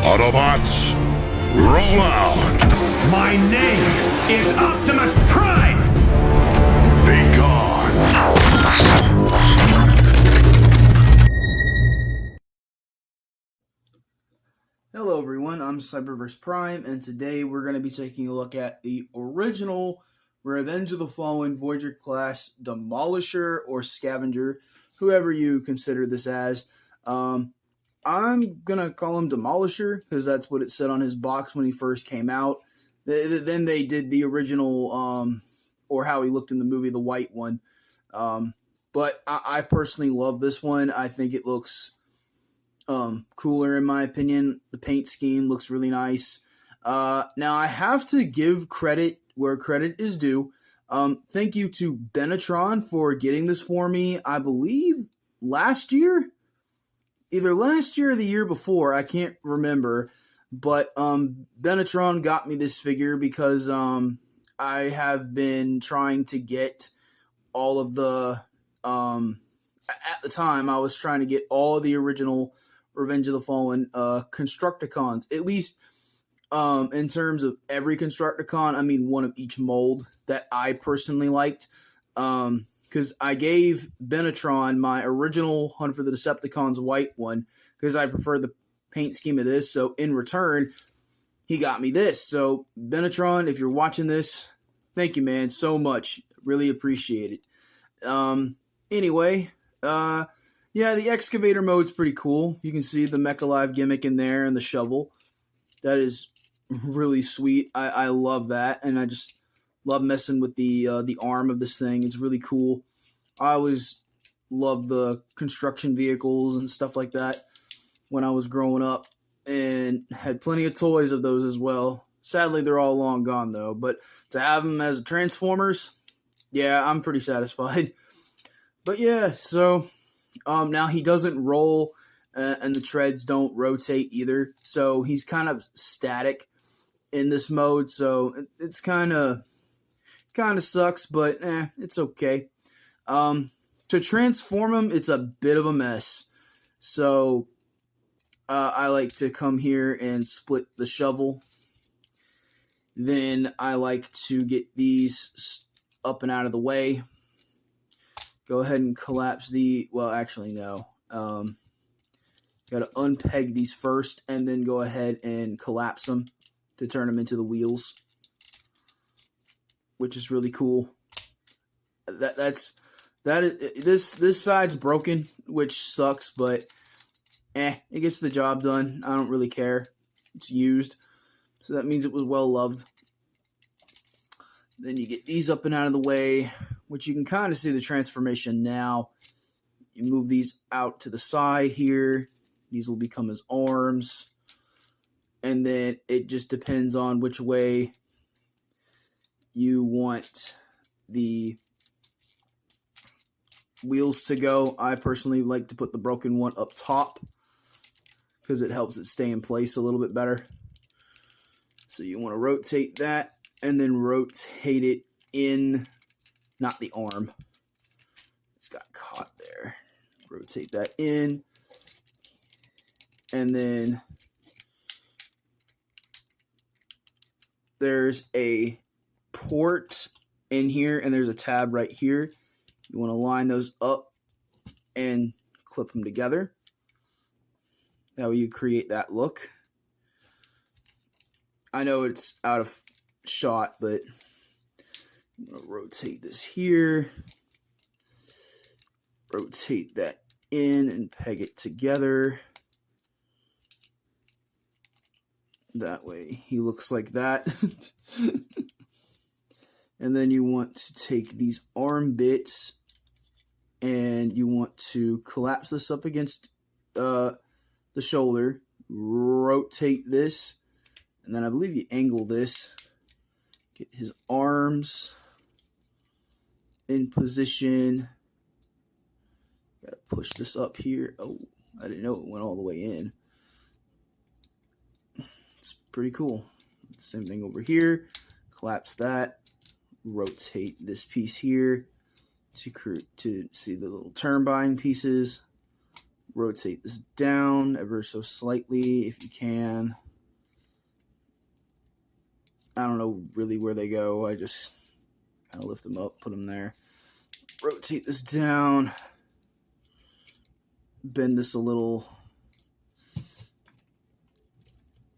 Autobots, roll out! My name is Optimus Prime! Be gone! Hello everyone, I'm Cyberverse Prime, and today we're going to be taking a look at the original Revenge of the Fallen Voyager class Demolisher or Scavenger, whoever you consider this as. I'm going to call him Demolisher because that's what it said on his box when he first came out. Then they did the original, or how he looked in the movie, the white one. But I personally love this one. I think it looks cooler in my opinion. The paint scheme looks really nice. Now I have to give credit where credit is due. Thank you to Benetron for getting this for me. I believe last year, either last year or the year before, I can't remember. But Benetron got me this figure because I have been trying to get all of the at the time I was trying to get all the original Revenge of the Fallen Constructicons, at least in terms of every Constructicon. I mean, one of each mold that I personally liked, because I gave Benetron my original Hunt for the Decepticons white one because I prefer the paint scheme of this. So in return, he got me this. So Benetron, if you're watching this, thank you, man, so much. Really appreciate it. Anyway, yeah, the excavator mode's pretty cool. You can see the Mecha Live gimmick in there and the shovel. That is really sweet. I love that, and I just love messing with the arm of this thing. It's really cool. I always loved the construction vehicles and stuff like that when I was growing up, and had plenty of toys of those as well. Sadly, they're all long gone, though. But to have them as Transformers, yeah, I'm pretty satisfied. But yeah, so now he doesn't roll, and the treads don't rotate either. So he's kind of static in this mode. So it's kind of sucks, but it's okay. To transform him, it's a bit of a mess. So I like to come here and split the shovel. Then I like to get these up and out of the way. Go ahead and collapse well, actually, no. Got to unpeg these first and then go ahead and collapse them to turn them into the wheels, which is really cool. This side's broken, which sucks, but it gets the job done. I don't really care. It's used, so that means it was well loved. Then you get these up and out of the way, which you can kind of see the transformation now. You move these out to the side here. These will become his arms. And then it just depends on which way you want the wheels to go. I personally like to put the broken one up top because it helps it stay in place a little bit better. So you want to rotate that and then rotate it in, not the arm. It's got caught there. Rotate that in. And then there's a port in here and there's a tab right here. You want to line those up and clip them together. That way you create that look. I know it's out of shot, but I'm going to rotate this here. Rotate that in and peg it together. That way he looks like that. And then you want to take these arm bits and you want to collapse this up against the shoulder. Rotate this. And then I believe you angle this. Get his arms in position. Gotta push this up here. Oh, I didn't know it went all the way in. It's pretty cool. Same thing over here. Collapse that. Rotate this piece here to see the little turbine pieces. rotate this down ever so slightly if you can. I don't know really where they go. I just kind of lift them up, put them there. Rotate this down. Bend this a little.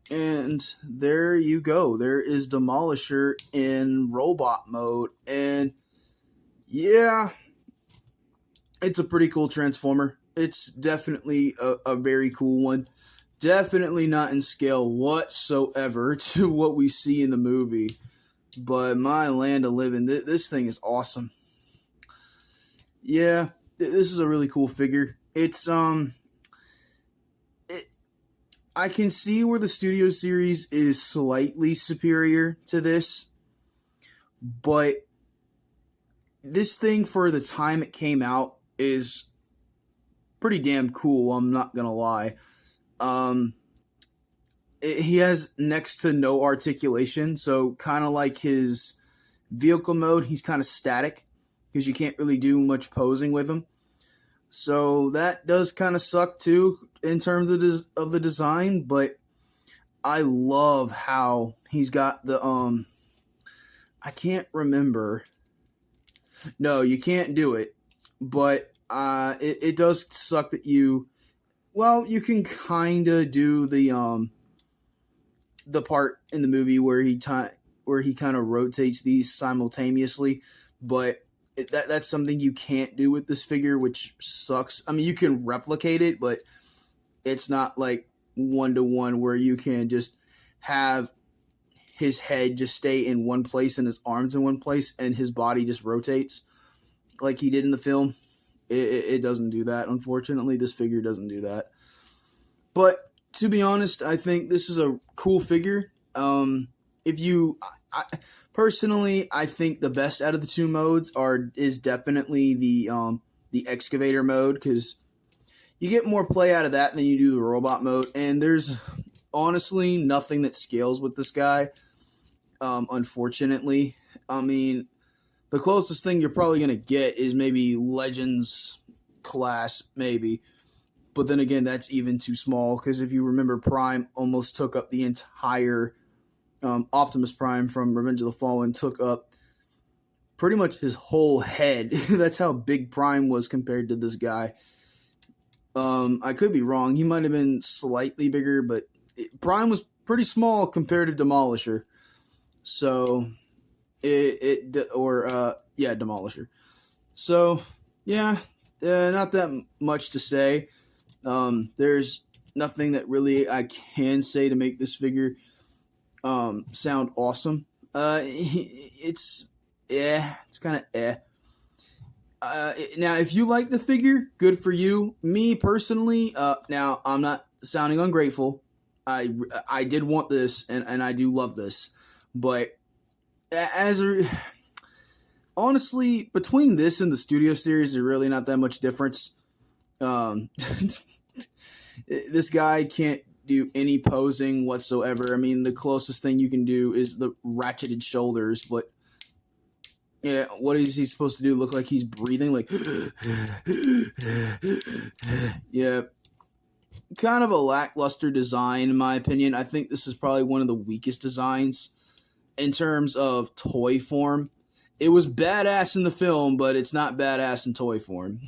And there you go. There is Demolishor in robot mode. And yeah, it's a pretty cool Transformer. It's definitely a very cool one. Definitely not in scale whatsoever to what we see in the movie. But my land of living, this thing is awesome. Yeah, this is a really cool figure. It's I can see where the Studio Series is slightly superior to this, but this thing for the time it came out is pretty damn cool. I'm not gonna lie. He has next to no articulation, so kind of like his vehicle mode, he's kind of static because you can't really do much posing with him. So that does kind of suck too in terms of the design, but I love how he's got the I can't remember. No, you can't do it, but it does suck that you can kind of do the part in the movie where he kind of rotates these simultaneously, but that's something you can't do with this figure, which sucks. I mean, you can replicate it, but it's not like 1-to-1 where you can just have his head just stay in one place and his arms in one place and his body just rotates like he did in the film. It doesn't do that, unfortunately. This figure doesn't do that. But to be honest, I think this is a cool figure. Personally, I think the best out of the two modes is definitely the excavator mode, because you get more play out of that than you do the robot mode. And there's honestly nothing that scales with this guy, unfortunately. I mean, the closest thing you're probably going to get is maybe Legends class, maybe. But then again, that's even too small, because if you remember, Prime almost took up the entire Optimus Prime from Revenge of the Fallen, took up pretty much his whole head. That's how big Prime was compared to this guy. I could be wrong. He might have been slightly bigger, but Prime was pretty small compared to Demolishor. So, Demolishor. So, yeah, not that much to say. There's nothing that really I can say to make this figure sound awesome. It's kind of now, if you like the figure, good for you. Me personally, now I'm not sounding ungrateful. I did want this, and I do love this, but honestly, between this and the Studio Series, there's really not that much difference. This guy can't do any posing whatsoever. I mean, the closest thing you can do is the ratcheted shoulders, but yeah, what is he supposed to do? Look like he's breathing? Like, yeah, kind of a lackluster design, in my opinion. I think this is probably one of the weakest designs in terms of toy form. It was badass in the film, but it's not badass in toy form,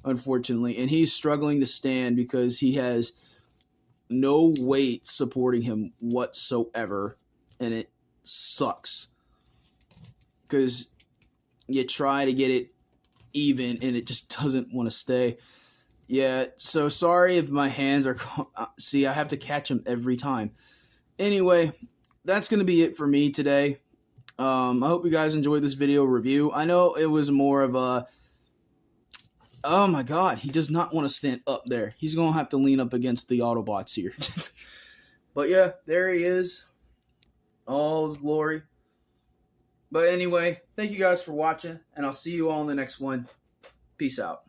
unfortunately. And he's struggling to stand because he has no weight supporting him whatsoever, and it sucks. Because you try to get it even, and it just doesn't want to stay. Yeah, so sorry if my hands are... See, I have to catch them every time. Anyway, that's going to be it for me today. I hope you guys enjoyed this video review. I know it was more of a... Oh my god, he does not want to stand up there. He's going to have to lean up against the Autobots here. But yeah, there he is. All his glory. But anyway, thank you guys for watching, and I'll see you all in the next one. Peace out.